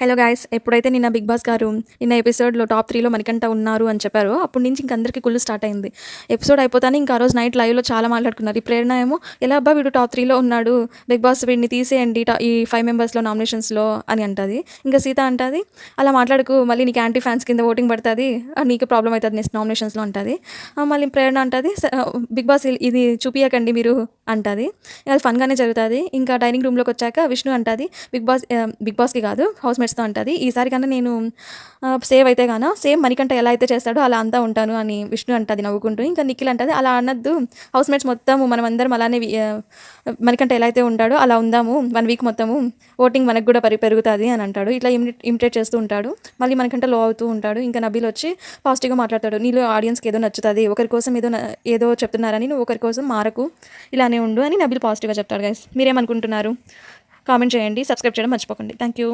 Hello guys! ఎప్పుడైతే నిన్న 'big boss' గారు నిన్న ఎపిసోడ్‌లో టాప్ 3లో మణికంఠ ఉన్నారు అని చెప్పారో, అప్పటి నుంచి ఇంక అందరికి కుళ్ళు స్టార్ట్ అయింది. ఎపిసోడ్ అయిపోతానే ఇంకా ఆ రోజు నైట్ లైవ్‌లో చాలా మాట్లాడుకున్నారు. ఈ ప్రేరణ ఏమో ఎలా అబ్బా వీడు టాప్ 3లో ఉన్నాడు. 'బిగ్ బాస్' వీడిని తీసేయండి ఈ 5 మెంబర్స్‌లో నామినేషన్స్‌లో అని అంటది. ఇంకా సీత అంటది అలా మాట్లాడకు మళ్ళీ నీకు యాంటీ ఫ్యాన్స్ కింద ఓటింగ్ పడతది. నీకు ప్రాబ్లమ్ అయితది నెక్స్ట్ నామినేషన్స్‌లో అంటది. మళ్ళీ ప్రేరణ అంటది 'బిగ్ బాస్' ఇది చూపియకండి మీరు అంటది. అది ఫన్‌గానే జరుగుతది. ఇంకా డైనింగ్ రూమ్‌లోకొచ్చాక విష్ణు అంటది 'బిగ్ బాస్'కి కాదు హౌస్ మేట్స్‌తో అంటది. ఈసారి కన్నా నేను సేవ్ అయితే గాన సేమ్ మణికంఠ ఎలా అయితే చేస్తాడో అలా అంతా ఉంటాను అని విష్ణు అంటది నవ్వుకుంటూ. ఇంకా నిఖిల్ అంటది అలా అనొద్దు. హౌస్ మేట్స్ మొత్తము మనమందరం అలానే మణికంఠ ఎలా అయితే ఉంటాడో అలా ఉందాము. 1 వీక్ మొత్తము ఓటింగ్ మనకు కూడా పెరుగుతది అని అంటాడు. ఇట్లా ఇమిటేట్ చేస్తూ ఉంటాడు. మళ్ళీ మణికంఠ లో అవుతూ ఉంటాడు. ఇంకా నబీల్ వచ్చి పాజిటివ్‌గా మాట్లాడతాడు. నీలో ఆడియన్స్‌కి ఏదో నచ్చుతది. ఒకరి కోసం ఏదో చెప్తున్నారని నువ్వు ఒకరి కోసం మారకు. ఇలానే ఉండు అని నబీల్ పాజిటివ్‌గా చెప్తాడు గైస్. మీరేమనుకుంటున్నారు? కామెంట్ చేయండి. సబ్స్క్రైబ్ చేయడం మర్చిపోకండి. Thank you.